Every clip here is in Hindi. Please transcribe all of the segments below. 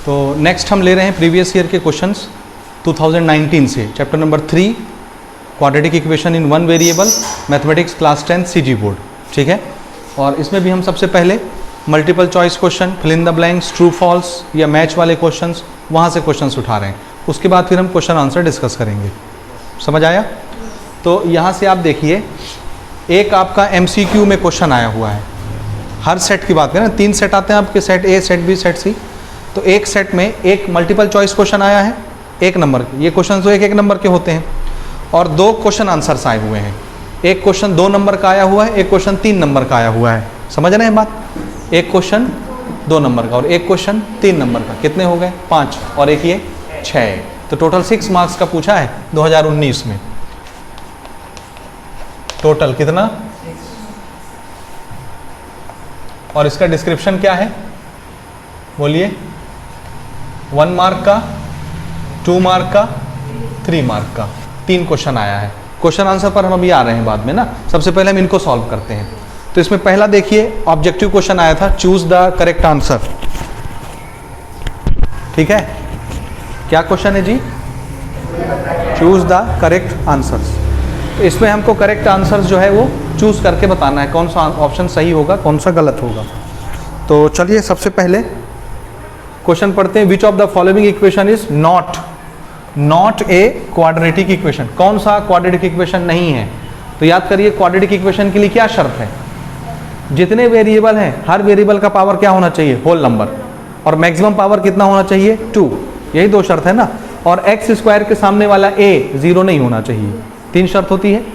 तो नेक्स्ट हम ले रहे हैं प्रीवियस ईयर के क्वेश्चंस 2019 से, chapter number 3 quadratic equation in one variable, mathematics class 10 CG board. ठीक है, और इसमें भी हम सबसे पहले multiple choice question, fill in the blanks, true false या मैच वाले क्वेश्चंस, वहाँ से क्वेश्चंस उठा रहे हैं। उसके बाद फिर हम क्वेश्चन आंसर डिस्कस करेंगे। समझ आया? तो यहाँ से आप देखिए, एक आपका एमसीक्यू में क्वेश्चन आया हुआ है। हर सेट की बात करें, 3 सेट आते हैं आपके, set A, set B, set C. तो एक सेट में एक मल्टीपल चॉइस क्वेश्चन आया है 1 नंबर के, ये क्वेश्चन तो 1-1 नंबर के होते हैं, और 2 क्वेश्चन आंसर्स आए हुए हैं। एक क्वेश्चन 2 नंबर का आया हुआ है, एक क्वेश्चन 3 नंबर का आया हुआ है। समझ रहे हैं बात? एक क्वेश्चन 2 नंबर का और एक क्वेश्चन 3 नंबर का। कितने हो गए? 5 और एक ये 6। तो टोटल 6 मार्क्स का पूछा है 2019 में। टोटल कितना? और इसका डिस्क्रिप्शन क्या है बोलिए? 1 मार्क का, 2 मार्क का, 3 मार्क का, 3 क्वेश्चन आया है। क्वेश्चन आंसर पर हम अभी आ रहे हैं बाद में ना। सबसे पहले हम इनको सॉल्व करते हैं। तो इसमें पहला देखिए, ऑब्जेक्टिव क्वेश्चन आया था, चूज द करेक्ट आंसर। ठीक है, क्या क्वेश्चन है जी? Choose the correct answers. तो इसमें हमको करेक्ट आंसर्स जो है वो चूज करके बताना है, कौन सा ऑप्शन सही होगा, कौन सा गलत होगा। तो चलिए सबसे पहले क्वेश्चन पढ़ते हैं। विच of the following equation is not a quadratic equation? कौन सा क्वाड्रेटिक इक्वेशन नहीं है? तो याद करिए, क्वाड्रेटिक इक्वेशन के लिए क्या शर्त है? जितने वेरिएबल हैं हर वेरिएबल का पावर क्या होना चाहिए? Whole number. और मैक्सिमम पावर कितना होना चाहिए? 2। यही 2 शर्त है ना। और एक्स स्क्वायर के सामने वाला a 0 नहीं होना चाहिए। 3 शर्त होती है।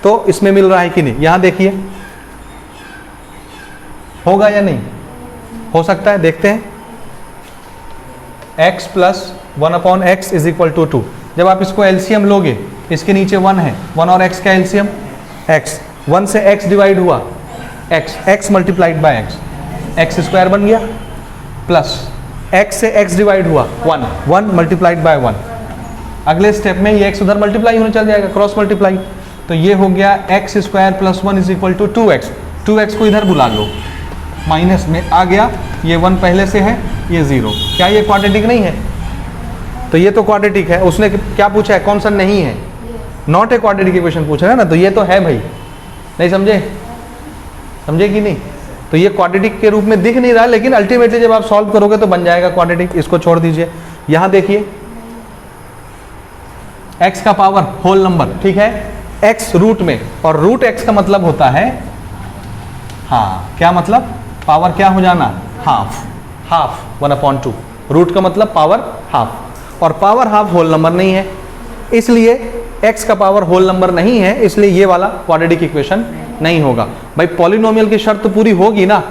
तो इसमें मिल रहा है कि नहीं? यहां देखिए, होगा या नहीं? हो सकता है, देखते हैं। x plus 1/x is equal to 2। जब आप इसको एलसीएम लोगे, इसके नीचे 1 है, 1 और x का एलसीएम x, 1 से x डिवाइड हुआ x multiplied by x square बन गया, प्लस x से x डिवाइड हुआ 1 मल्टीप्लाइड बाय 1। अगले स्टेप में ये x उधर मल्टीप्लाई होने चल जाएगा, क्रॉस मल्टीप्लाई। तो ये हो गया x square plus 1 is equal to 2x। 2x को इधर बुला लो, माइनस में आ गया, ये 1 पहले से है, ये 0। क्या ये क्वाड्रेटिक नहीं है? तो ये तो क्वाड्रेटिक है। उसने क्या पूछा है? कौन सा नहीं है? नॉट ए क्वाड्रेटिक इक्वेशन पूछा है ना। तो ये तो है भाई, नहीं समझे? समझे कि नहीं? तो ये क्वाड्रेटिक के रूप में दिख नहीं रहा, लेकिन अल्टीमेटली जब आप सॉल्व करोगे तो बन जाएगा क्वाड्रेटिक। इसको छोड़ दीजिए। यहां देखिए, x का पावर होल नंबर, ठीक है, x रूट में, और रूट x का मतलब होता है, हाँ क्या मतलब? पावर क्या हो जाना? हाफ 1/2। रूट का मतलब पावर हाफ, और पावर हाफ होल नंबर नहीं है, इसलिए x का पावर होल नंबर नहीं है, इसलिए ये वाला क्वाड्रेटिक इक्वेशन नहीं होगा। भाई पॉलिनोमियल की शर्त तो पूरी होगी ना,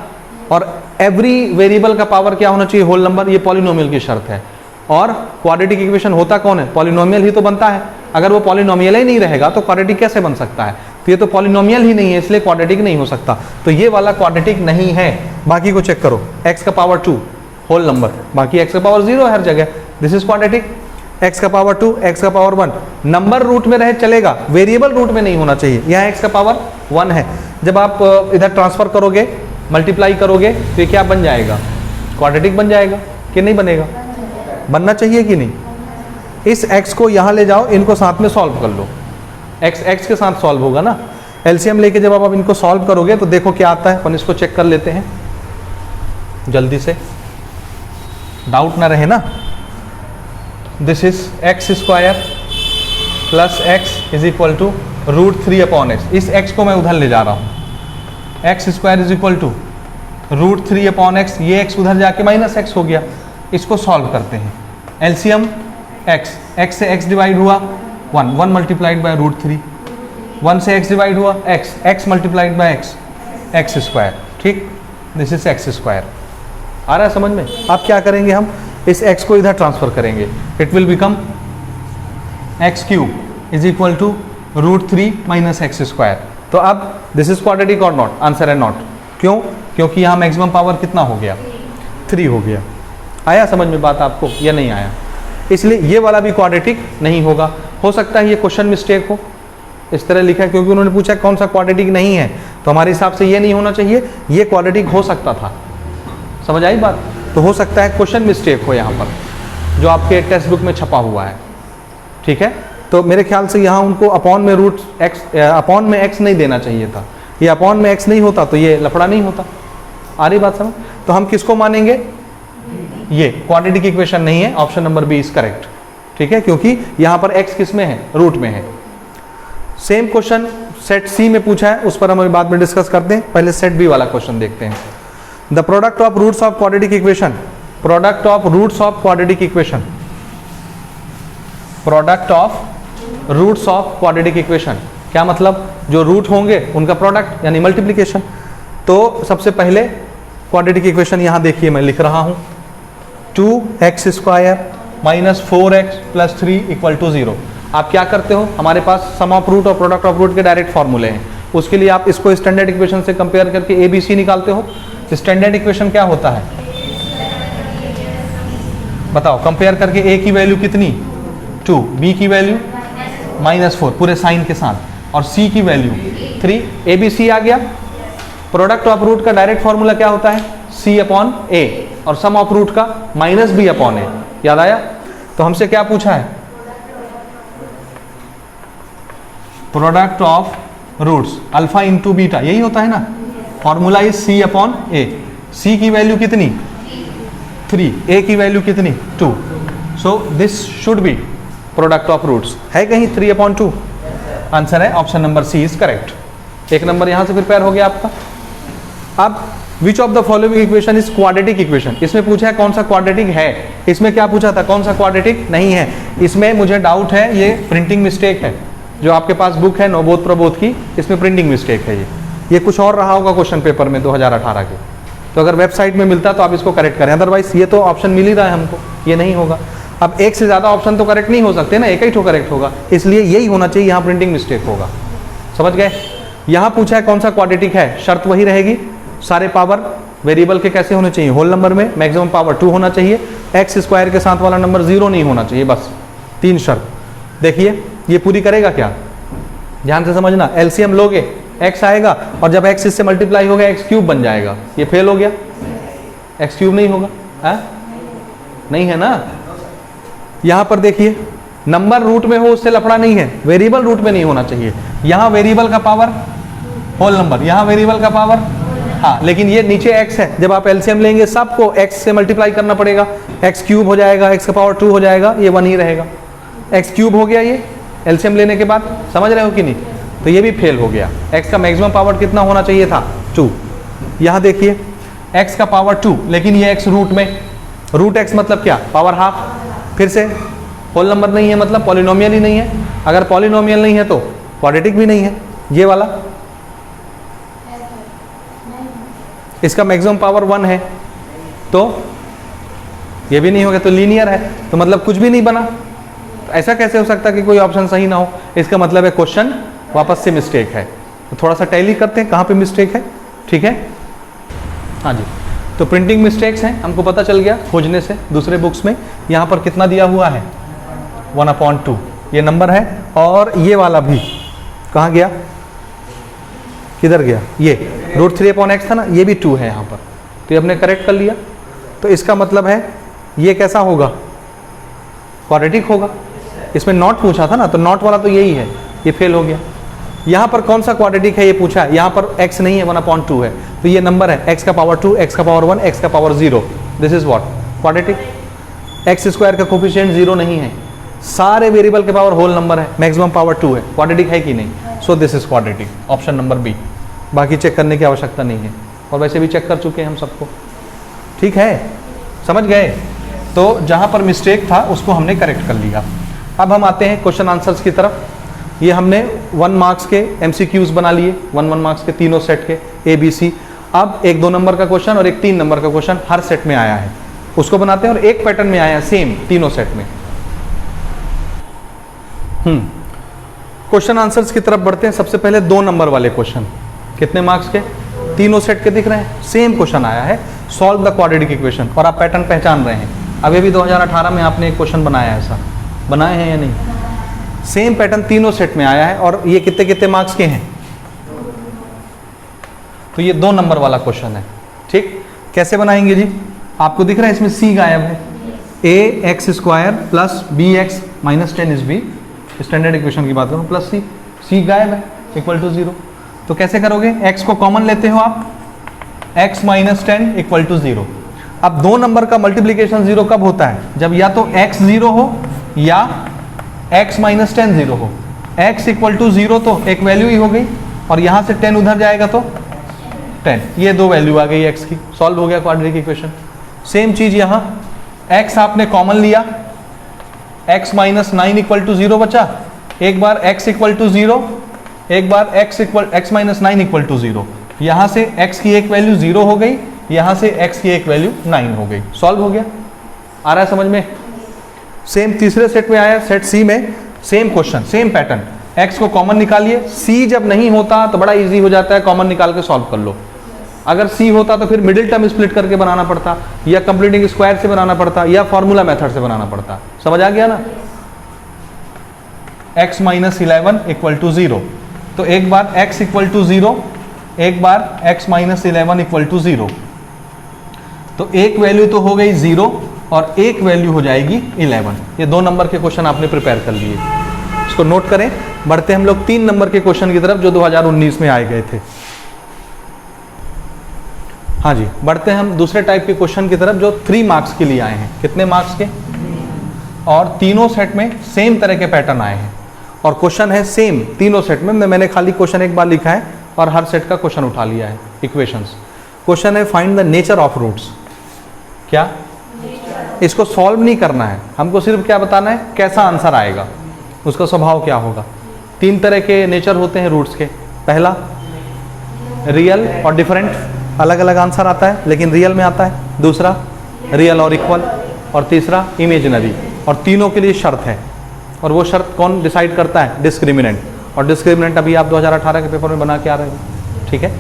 और एवरी वेरिएबल का पावर क्या होना चाहिए? Whole number. ये पॉलिनोमियल की शर्त है। और क्वाड्रेटिक इक्वेशन होता कौन है? पॉलिनोमियल ही तो बनता है। अगर वो पॉलिनोमियल ही नहीं रहेगा तो क्वाड्रेटिक कैसे बन सकता है? तो ये तो पॉलिनोमियल ही नहीं है, इसलिए क्वाड्रेटिक नहीं हो सकता। तो ये वाला क्वाड्रेटिक नहीं है। बाकी को चेक करो, x का पावर 2 होल नंबर, बाकी x का पावर 0 है हर जगह, दिस इज क्वाड्रेटिक। x का पावर 2, x का पावर 1, नंबर रूट में रहे चलेगा, वेरिएबल रूट में नहीं होना चाहिए। यहाँ x का पावर 1 है। जब आप इधर ट्रांसफर करोगे, मल्टीप्लाई करोगे, तो ये क्या बन जाएगा? क्वाड्रेटिक बन जाएगा कि नहीं बनेगा? बनना चाहिए कि नहीं? इस x को यहाँ ले जाओ, इनको साथ में सॉल्व कर लो। x के साथ सॉल्व होगा ना। एलसीएम लेके जब आप इनको सॉल्व करोगे तो देखो क्या आता है। अपन इसको चेक कर लेते हैं जल्दी से, डाउट ना रहे ना। This is x square plus x is equal to √3/x। इस x को मैं उधर ले जा रहा हूँ। x square is equal to √3/x। ये x उधर जाके -x हो गया। इसको सॉल्व करते हैं। एलसीएम x से x डिवाइड हुआ 1 मल्टीप्लाइड बाय √3, 1 से x डिवाइड हुआ x multiplied by x square. ठीक, दिस इज x स्क्वायर। आ रहा है समझ में? अब क्या करेंगे हम? इस x को इधर ट्रांसफर करेंगे, it will become x³ is equal to √3 - x square. तो अब दिस इज क्वाड्रेटिक और नॉट? आंसर है नॉट। क्यों? क्योंकि यहाँ मैक्सिमम पावर कितना हो गया? 3 हो गया। आया समझ में बात आपको या नहीं आया? इसलिए ये वाला भी क्वाड्रेटिक नहीं होगा। हो सकता है ये क्वेश्चन मिस्टेक हो, इस तरह लिखा है क्योंकि उन्होंने पूछा कौन सा क्वाड्रेटिक नहीं है, तो हमारे हिसाब से ये नहीं होना चाहिए, ये क्वाड्रेटिक हो सकता था। समझ आई बात? तो हो सकता है क्वेश्चन मिस्टेक हो यहाँ पर, जो आपके टेक्स्ट बुक में छपा हुआ है, ठीक है। तो मेरे ख्याल से यहाँ उनको अपॉन में रूट एक्स, अपॉन में एक्स नहीं देना चाहिए था। ये अपॉन में एक्स नहीं होता तो ये लफड़ा नहीं होता। आ रही बात समझ? तो हम किसको मानेंगे? ये क्वाड्रेटिक इक्वेशन नहीं है, option number B is correct, ठीक है, क्योंकि यहाँ पर एक्स किस में है? रूट में है। सेम क्वेश्चन सेट सी में पूछा है, उस पर हम अभी बाद में डिस्कस करते हैं। पहले सेट बी वाला क्वेश्चन देखते हैं। The product of roots of quadratic equation, product of roots of quadratic equation, product of roots of quadratic equation, क्या मतलब? जो रूट होंगे उनका प्रोडक्ट यानी मल्टीप्लिकेशन। तो सबसे पहले क्वाड्रेटिक इक्वेशन यहाँ देखिए मैं लिख रहा हूँ, 2x square minus 4x plus 3 equal to 0। आप क्या करते हो? हमारे पास सम ऑफ रूट और प्रोडक्ट ऑफ रूट के डायरेक्ट फॉर्मूले हैं। उसके लिए आप इसको स्टैंडर्ड इक्वेशन से कंपेयर करके ए बी सी निकालते हो। स्टैंडर्ड इक्वेशन क्या होता है बताओ? कंपेयर करके ए की वैल्यू कितनी? 2, बी की वैल्यू -4 पूरे साइन के साथ, और सी की वैल्यू 3। ए बी सी आ गया। प्रोडक्ट ऑफ रूट का डायरेक्ट फॉर्मूला क्या होता है? सी अपॉन ए, और सम ऑफ रूट का माइनस बी अपॉन ए। याद आया? तो हमसे क्या पूछा है? Product of roots alpha into beta, यही होता है ना। Formula is C upon A. C की वैल्यू कितनी? 3, ए की वैल्यू कितनी? 2। So this should be product of roots. है कहीं 3/2? आंसर है option number C is correct. एक नंबर यहां से प्रिपेयर हो गया आपका। अब which of the following equation is quadratic equation, इसमें पूछा है कौन सा क्वाड्रेटिक है। इसमें क्या पूछा था? कौन सा क्वाड्रेटिक नहीं है। इसमें मुझे डाउट है ये प्रिंटिंग मिस्टेक है। जो आपके पास बुक है नवबोध प्रबोध की, इसमें प्रिंटिंग मिस्टेक है। ये कुछ और रहा होगा क्वेश्चन पेपर में 2018 के। तो अगर वेबसाइट में मिलता तो आप इसको करेक्ट करें, अदरवाइज ये तो ऑप्शन मिल ही रहा है हमको, ये नहीं होगा। अब एक से ज़्यादा ऑप्शन तो करेक्ट नहीं हो सकते ना, एक ही तो करेक्ट होगा, इसलिए यही होना चाहिए। यहाँ प्रिंटिंग मिस्टेक होगा, समझ गए। यहाँ पूछा है कौन सा क्वाड्रेटिक है, शर्त वही रहेगी। सारे पावर वेरिएबल के कैसे होने चाहिए? होल नंबर में मैक्सिमम पावर 2 होना चाहिए, एक्स स्क्वायर के साथ वाला नंबर 0 नहीं होना चाहिए, बस 3 शर्त। देखिए ये पूरी करेगा क्या, ध्यान से समझना। एलसीएम लोगे x आएगा, और जब x इससे मल्टीप्लाई होगा एक्स क्यूब बन जाएगा। ये फेल हो गया, एक्स क्यूब नहीं होगा है? नहीं है ना। यहां पर देखिए नंबर रूट में हो उससे लफड़ा नहीं है, वेरिएबल रूट में नहीं होना चाहिए। यहां वेरिएबल का पावर होल नंबर, यहां वेरिएबल का पावर हाँ, लेकिन ये नीचे x है, जब आप एलसीएम लेंगे सबको x से मल्टीप्लाई करना पड़ेगा, x क्यूब हो जाएगा, x का पावर 2 हो जाएगा, ये 1 ही रहेगा। x क्यूब हो गया ये एलसीएम लेने के बाद, समझ रहे हो कि नहीं। तो ये भी फेल हो गया। x का मैक्सिमम पावर कितना होना चाहिए था? 2। यहाँ देखिए x का पावर 2, लेकिन ये x रूट में, रूट x मतलब क्या? Power half. फिर से होल नंबर नहीं है मतलब पॉलिनोमियल ही नहीं है। अगर पॉलिनोमियल नहीं है तो क्वाड्रेटिक भी नहीं है। ये वाला इसका मैक्सिमम पावर 1 है, तो ये भी नहीं हो गया, तो लीनियर है, तो मतलब कुछ भी नहीं बना। ऐसा कैसे हो सकता है कि कोई ऑप्शन सही ना हो? इसका मतलब है क्वेश्चन वापस से मिस्टेक है। तो थोड़ा सा टैली करते हैं कहाँ पे मिस्टेक है, ठीक है। हाँ जी, तो प्रिंटिंग मिस्टेक्स हैं, हमको पता चल गया खोजने से दूसरे बुक्स में। यहाँ पर कितना दिया हुआ है? 1/2 ये नंबर है, और ये वाला भी कहाँ गया, किधर गया? ये √3/x था ना, ये भी 2 है यहाँ पर, तो ये हमने करेक्ट कर लिया। तो इसका मतलब है ये कैसा होगा? क्वाड्रेटिक होगा। इसमें नॉट पूछा था ना, तो नॉट वाला तो यही है, ये फेल हो गया। यहाँ पर कौन सा क्वाड्रेटिक है ये पूछा है, यहाँ पर x नहीं है, 1/2 है, तो ये नंबर है x का पावर 2, x का पावर 1, x का power 0। This is what? Quadratic. x square का कोफिशिएंट 0 नहीं है, सारे वेरिएबल के पावर होल नंबर है, मैक्सिमम पावर 2 है, क्वाड्रेटिक है कि नहीं? So this is quadratic, option number B. बाकी चेक करने की आवश्यकता नहीं है, और वैसे भी चेक कर चुके हैं हम सबको, ठीक है, समझ गए। तो जहाँ पर मिस्टेक था उसको हमने करेक्ट कर लिया। अब हम आते हैं क्वेश्चन आंसर्स की तरफ। ये हमने 1 मार्क्स के MCQs बना लिए, 1 मार्क्स के तीनों सेट के ABC। अब एक 2 नंबर का क्वेश्चन और एक 3 नंबर का क्वेश्चन हर सेट में आया है, उसको बनाते हैं, और एक पैटर्न में आया है सेम तीनों सेट में। क्वेश्चन आंसर्स की तरफ बढ़ते हैं। सबसे पहले 2 नंबर वाले क्वेश्चन, कितने मार्क्स के? तीनों सेट के दिख रहे हैं, सेम क्वेश्चन आया है, सॉल्व द क्वाड्रेटिक इक्वेशन, और आप पैटर्न पहचान रहे हैं। अभी भी 2018 में आपने एक क्वेश्चन बनाया है, ऐसा बनाए हैं या नहीं? सेम पैटर्न तीनों सेट में आया है, और ये कितने कितने मार्क्स के हैं? तो ये 2 नंबर वाला क्वेश्चन है, ठीक। कैसे बनाएंगे जी? आपको दिख रहा है इसमें सी गायब है, A X square plus B X minus 10 is B, standard equation की बात करूँ, प्लस सी, सी गायब है, इक्वल टू 0। तो कैसे करोगे, x को कॉमन लेते हो आप, x माइनस 10 इक्वल टू 0। अब दो नंबर का मल्टीप्लीकेशन 0 कब होता है, जब या तो x 0 हो या x माइनस 10 0 हो। x इक्वल टू 0 तो एक वैल्यू ही हो गई, और यहाँ से 10 उधर जाएगा तो 10, ये दो वैल्यू आ गई x की, सॉल्व हो गया क्वाड्रेटिक इक्वेशन। सेम चीज यहाँ, x आपने कॉमन लिया, x माइनस 9 इक्वल टू 0 बचा, एक बार x इक्वल टू 0, एक बार x माइनस 9 इक्वल टू 0, यहाँ से x की एक वैल्यू 0 हो गई, यहाँ से x की एक वैल्यू 9 हो गई, सॉल्व हो गया। आ रहा है समझ में। सेम तीसरे सेट में आया, सेट सी में same question, same pattern, x को कॉमन निकालिए, c जब नहीं होता तो बड़ा इजी हो जाता है, कॉमन निकाल के सॉल्व कर लो। अगर c होता तो फिर मिडिल टर्म स्प्लिट करके बनाना पड़ता, या कंप्लीटिंग स्क्वायर से बनाना पड़ता, या फॉर्मूला मेथड से बनाना पड़ता। समझ आ गया ना। x माइनस 11 इक्वल टू 0, तो एक बार x इक्वल टू 0, एक बार x माइनस 11 इक्वल टू 0, तो एक वैल्यू तो हो गई 0 और एक वैल्यू हो जाएगी 11। ये दो नंबर के क्वेश्चन आपने प्रिपेयर कर लिए, इसको नोट करें। बढ़ते हम लोग 3 नंबर के क्वेश्चन की तरफ जो 2019 में आए गए थे। हाँ जी, बढ़ते हैं हम दूसरे टाइप के क्वेश्चन की तरफ जो 3 मार्क्स के लिए आए हैं। कितने मार्क्स के, और तीनों सेट में सेम तरह के पैटर्न आए हैं, और क्वेश्चन है सेम तीनों सेट में। मैंने खाली क्वेश्चन एक बार लिखा है और हर सेट का क्वेश्चन उठा लिया है, इक्वेशंस। क्वेश्चन है find the nature of roots. क्या, इसको सॉल्व नहीं करना है हमको, सिर्फ क्या बताना है कैसा आंसर आएगा, उसका स्वभाव क्या होगा। 3 तरह के नेचर होते हैं रूट्स के। पहला रियल और डिफरेंट, अलग अलग आंसर आता है लेकिन रियल में आता है। दूसरा रियल और इक्वल, और तीसरा इमेजिनरी। और तीनों के लिए शर्त है, और वो शर्त कौन डिसाइड करता है, डिस्क्रिमिनेंट। और डिस्क्रिमिनेंट अभी आप 2018 के पेपर में बना के आ रहे हो, ठीक है।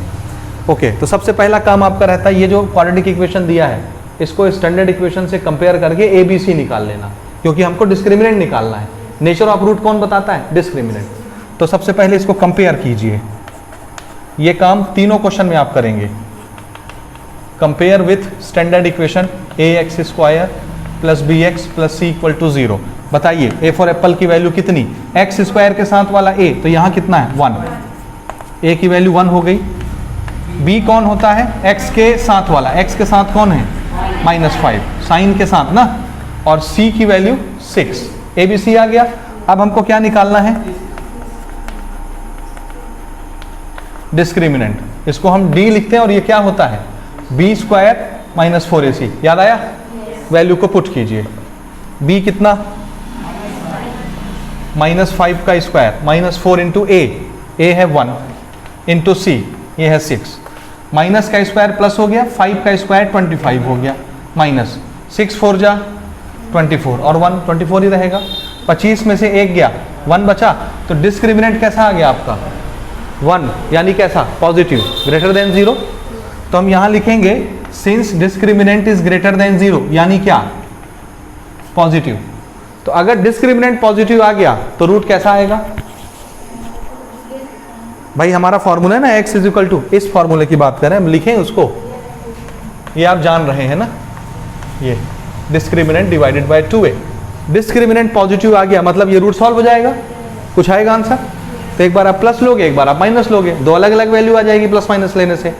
ओके, तो सबसे पहला काम आपका रहता है, ये जो क्वाड्रेटिक इक्वेशन दिया है इसको स्टैंडर्ड इक्वेशन से कंपेयर करके ABC निकाल लेना, क्योंकि हमको डिस्क्रिमिनेंट निकालना है। नेचर ऑफ रूट कौन बताता है, डिस्क्रिमिनेंट। तो सबसे पहले इसको कंपेयर कीजिए, ये काम तीनों क्वेश्चन में आप करेंगे। Compare with standard equation ax square plus B X plus C equal to 0। बताइए a फॉर एप्पल की वैल्यू कितनी, x स्क्वायर के साथ वाला a, तो यहाँ कितना है 1, a की वैल्यू 1 हो गई। b कौन होता है, x के साथ वाला, x के साथ कौन है -5, साइन के साथ ना, और c की वैल्यू 6, ABC आ गया। अब हमको क्या निकालना है, डिस्क्रिमिनेंट। इसको हम d लिखते हैं, और ये क्या होता है b स्क्वायर माइनस 4ac। याद आया, वैल्यू को पुट कीजिए। b कितना, -5 का स्क्वायर, -4 इंटू a है 1 इंटू c, ये है 6, माइनस का स्क्वायर प्लस हो गया, 5 का स्क्वायर 25 हो गया, माइनस 6 4 जा 24, और 1 24 ही रहेगा। 25 में से 1 गया, 1 बचा, तो डिस्क्रिमिनेंट कैसा आ गया आपका 1, यानी कैसा, पॉजिटिव, ग्रेटर देन 0। तो हम यहाँ लिखेंगे since discriminant is greater than 0, यानी क्या, पॉजिटिव। तो अगर डिस्क्रिमिनेंट पॉजिटिव आ गया तो रूट कैसा आएगा, भाई हमारा फॉर्मूला है ना x इज इक्वल टू, इस फॉर्मूले की बात करें, हम लिखें उसको, ये आप जान रहे हैं ना, ये discriminant divided by 2a। Discriminant positive आ गया मतलब ये रूट सॉल्व हो जाएगा, कुछ आएगा आंसर। तो एक बार आप प्लस लोगे, एक बार आप माइनस लोगे, दो अलग अलग वैल्यू आ जाएगी प्लस माइनस लेने से,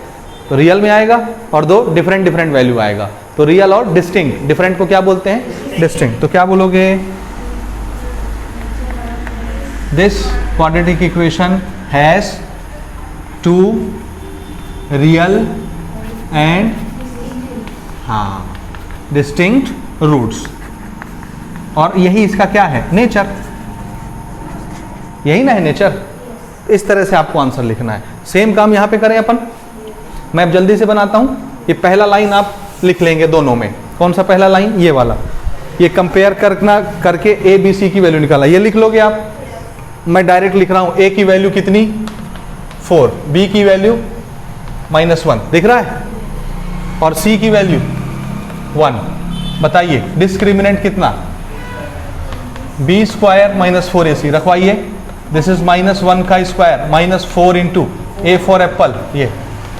तो रियल में आएगा, और दो डिफरेंट डिफरेंट वैल्यू आएगा। तो रियल और डिस्टिंक्ट, डिफरेंट को क्या बोलते हैं, डिस्टिंक्ट। तो क्या बोलोगे, this quadratic equation has 2 real and distinct roots, और यही इसका क्या है, नेचर। यही ना है नेचर। इस तरह से आपको आंसर लिखना है। सेम काम यहाँ पे करें अपन, मैं अब जल्दी से बनाता हूँ। ये पहला लाइन आप लिख लेंगे दोनों में। कौन सा पहला लाइन, ये वाला, ये कंपेयर करना करके ए बी सी की वैल्यू निकाला, ये लिख लोगे आप। मैं डायरेक्ट लिख रहा हूँ, ए की वैल्यू कितनी 4, बी की वैल्यू -1 दिख रहा है, और सी की वैल्यू 1। बताइए डिस्क्रिमिनेंट कितना, बी स्क्वायर -4ac रखवाइए। दिस इज -1 का square -4 into A for apple,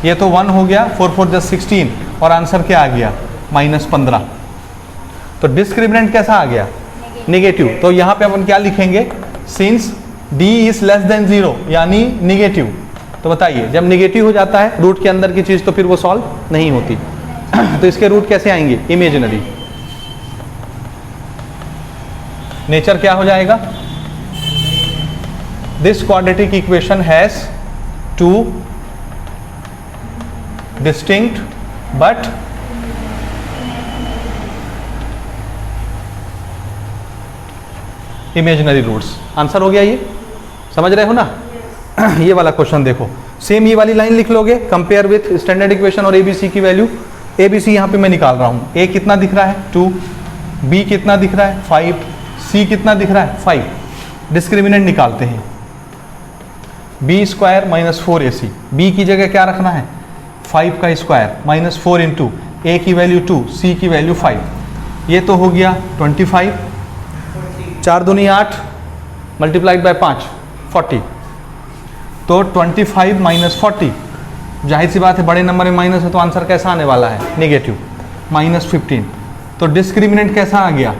ये तो 1 हो गया, 4 4 16, और आंसर क्या आ गया -15। तो डिस्क्रिमिनेंट कैसा आ गया? नेगेटिव। तो यहाँ पे अपन क्या लिखेंगे? Since d is less than 0 यानी निगेटिव। तो बताइए जब निगेटिव हो जाता है रूट के अंदर की चीज तो फिर वो सॉल्व नहीं होती। तो इसके रूट कैसे आएंगे? इमेजिनरी। नेचर क्या हो जाएगा? This quadratic equation has two distinct but imaginary roots. Answer हो गया ये, समझ रहे हो ना? ये वाला क्वेश्चन देखो, सेम ये वाली लाइन लिख लोगे, कंपेयर विथ स्टैंडर्ड इक्वेशन और एबीसी की वैल्यू। एबीसी यहाँ पे मैं निकाल रहा हूँ। ए कितना दिख रहा है? 2। बी कितना दिख रहा है? 5। सी कितना दिख रहा है? 5। डिस्क्रिमिनेंट निकालते हैं। B square minus 4ac। B की जगह क्या रखना है? 5 का स्क्वायर माइनस 4 इंटू ए की वैल्यू 2, सी की वैल्यू 5। ये तो हो गया 25। 4 दूनी 8 मल्टीप्लाइड बाय 5 40। तो 25 माइनस 40, जाहिर सी बात है बड़े नंबर में माइनस है तो आंसर कैसा आने वाला है? नेगेटिव, -15। तो डिस्क्रिमिनेंट कैसा आ गया?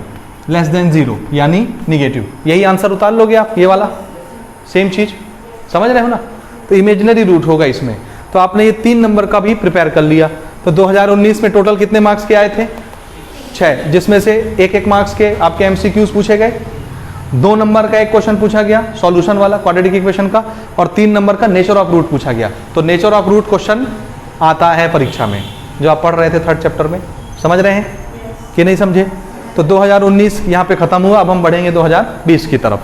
लेस देन 0 यानी निगेटिव। यही आंसर उतार लोगे आप, ये वाला सेम चीज। समझ रहे हो ना? तो इमेजिनरी रूट होगा इसमें। तो आपने ये 3 नंबर का भी प्रिपेयर कर लिया। तो 2019 में टोटल कितने मार्क्स के आए थे? 6, जिसमें से 1-1 मार्क्स के आपके एमसीक्यूज पूछे गए। 2 नंबर का एक क्वेश्चन पूछा गया सॉल्यूशन वाला क्वाड्रेटिक इक्वेशन का, और 3 नंबर का नेचर ऑफ रूट पूछा गया। तो नेचर ऑफ रूट क्वेश्चन आता है परीक्षा में, जो आप पढ़ रहे थे 3rd चैप्टर में। समझ रहे हैं कि नहीं समझे? तो 2019 यहाँ पे खत्म हुआ, अब हम बढ़ेंगे 2020 की तरफ।